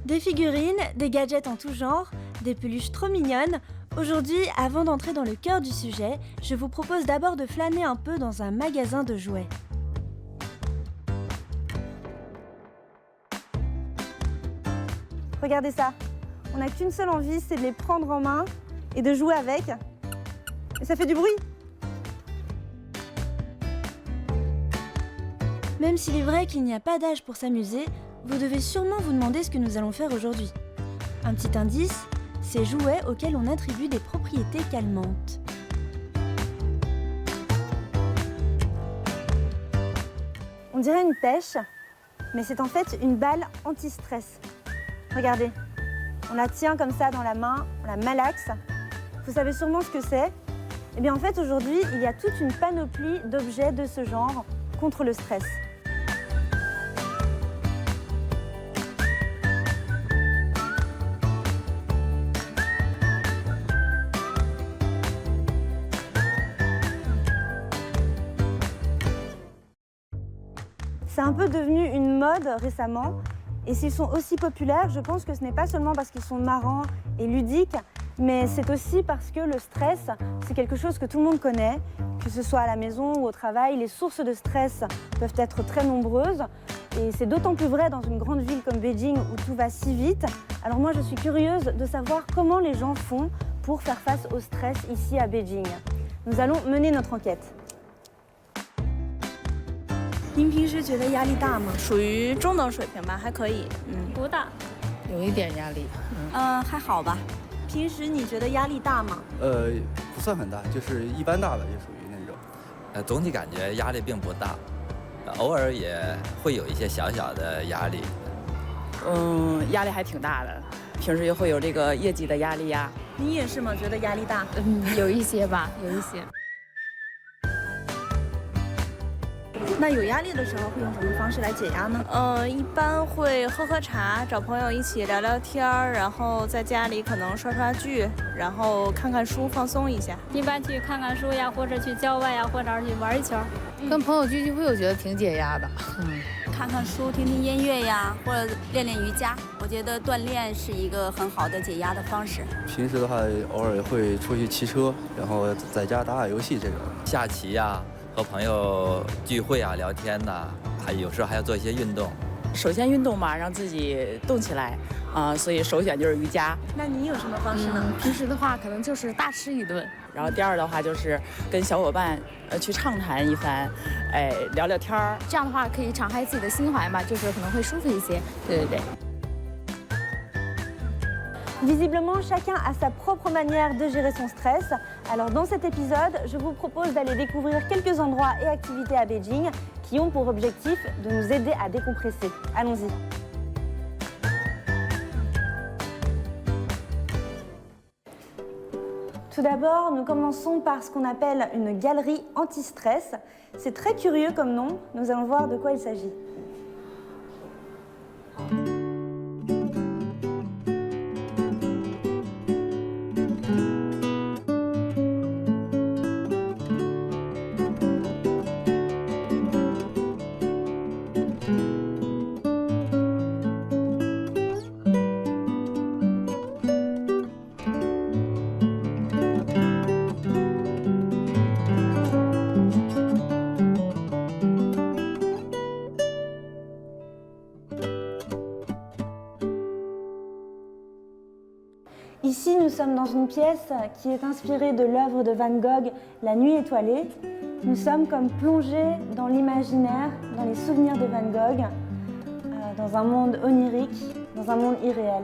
Des figurines, des gadgets en tout genre, des peluches trop mignonnes. Aujourd'hui, avant d'entrer dans le cœur du sujet, je vous propose d'abord de flâner un peu dans un magasin de jouets. Regardez ça, on n'a qu'une seule envie, c'est de les prendre en main et de jouer avec. Et ça fait du bruit. Même s'il est vrai qu'il n'y a pas d'âge pour s'amuser, vous devez sûrement vous demander ce que nous allons faire aujourd'hui. Un petit indice, ces jouets auxquels on attribue des propriétés calmantes. On dirait une pêche, mais c'est en fait une balle anti-stress. Regardez, on la tient comme ça dans la main, on la malaxe. Vous savez sûrement ce que c'est. Eh bien en fait aujourd'hui, il y a toute une panoplie d'objets de ce genre contre le stress. C'est un peu devenu une mode récemment. Et s'ils sont aussi populaires, je pense que ce n'est pas seulement parce qu'ils sont marrants et ludiques, mais c'est aussi parce que le stress, c'est quelque chose que tout le monde connaît, que ce soit à la maison ou au travail. Les sources de stress peuvent être très nombreuses. Et c'est d'autant plus vrai dans une grande ville comme Beijing où tout va si vite. Alors moi, je suis curieuse de savoir comment les gens font pour faire face au stress ici à Beijing. Nous allons mener notre enquête. 您平时觉得压力大吗？属于中等水平吧，还可以。不大，有一点压力。还好吧。平时你觉得压力大吗？不算很大，就是一般大吧，就属于那种。总体感觉压力并不大，偶尔也会有一些小小的压力。压力还挺大的，平时也会有这个业绩的压力呀。你也是吗？觉得压力大？有一些吧，有一些。 那有压力的时候会用什么方式来解压呢？一般会喝喝茶，找朋友一起聊聊天儿，然后在家里可能刷刷剧，然后看看书放松一下。一般去看看书呀，或者去郊外呀，或者去玩一圈。跟朋友聚聚会，我觉得挺解压的。看看书、听听音乐呀，或者练练瑜伽。我觉得锻炼是一个很好的解压的方式。平时的话，偶尔会出去骑车，然后在家打打游戏这种。下棋呀。 和朋友聚会啊，聊天呐，还有时候还要做一些运动。首先运动嘛，让自己动起来所以首选就是瑜伽。那你有什么方式呢？平时的话，可能就是大吃一顿。然后第二的话就是跟小伙伴去畅谈一番，聊聊天儿。这样的话可以敞开自己的心怀嘛，就是可能会舒服一些。对对对。 Visiblement, chacun a sa propre manière de gérer son stress. Alors dans cet épisode, je vous propose d'aller découvrir quelques endroits et activités à Beijing qui ont pour objectif de nous aider à décompresser. Allons-y. Tout d'abord, nous commençons par ce qu'on appelle une galerie anti-stress. C'est très curieux comme nom, nous allons voir de quoi il s'agit. Ici, nous sommes dans une pièce qui est inspirée de l'œuvre de Van Gogh, La Nuit étoilée. Nous sommes comme plongés dans l'imaginaire, dans les souvenirs de Van Gogh, dans un monde onirique, dans un monde irréel.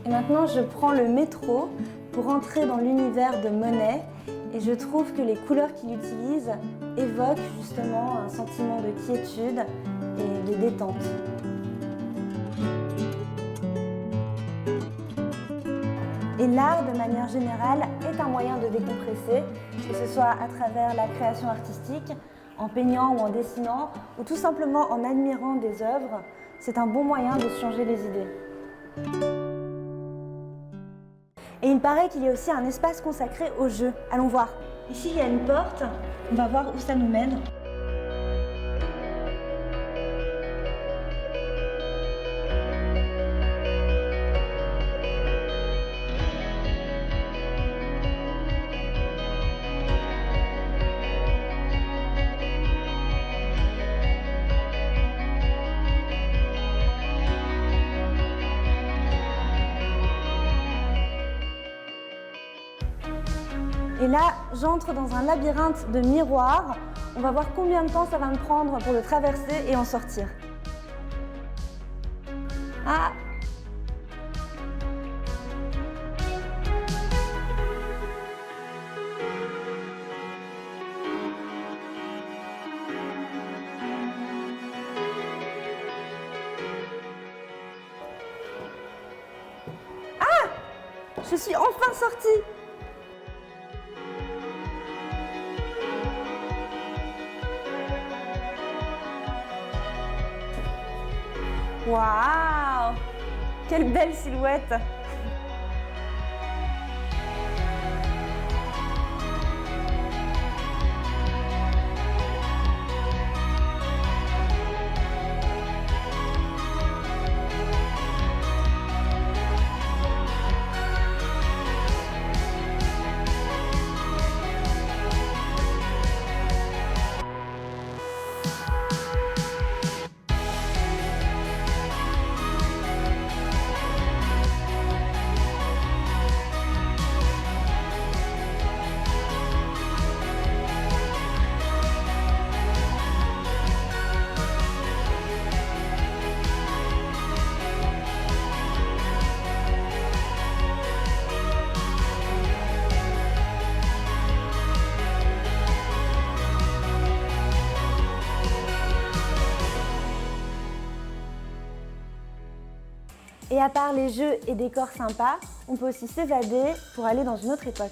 Maintenant, je prends le métro pour entrer dans l'univers de Monet et je trouve que les couleurs qu'il utilise évoque justement un sentiment de quiétude et de détente. Et l'art, de manière générale, est un moyen de décompresser, que ce soit à travers la création artistique, en peignant ou en dessinant, ou tout simplement en admirant des œuvres. C'est un bon moyen de se changer les idées. Et il paraît qu'il y a aussi un espace consacré au jeu. Allons voir. Ici, il y a une porte. On va voir où ça nous mène. Et là, j'entre dans un labyrinthe de miroirs. On va voir combien de temps ça va me prendre pour le traverser et en sortir. Ah! Ah! Je suis enfin sortie! Waouh! Quelle belle silhouette! Et à part les jeux et décors sympas, on peut aussi s'évader pour aller dans une autre époque.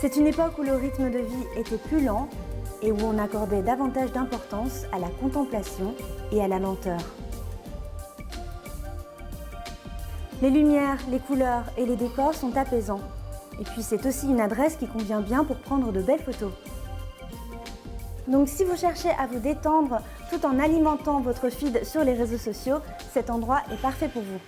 C'est une époque où le rythme de vie était plus lent et où on accordait davantage d'importance à la contemplation et à la lenteur. Les lumières, les couleurs et les décors sont apaisants. Et puis c'est aussi une adresse qui convient bien pour prendre de belles photos. Donc si vous cherchez à vous détendre tout en alimentant votre feed sur les réseaux sociaux, cet endroit est parfait pour vous.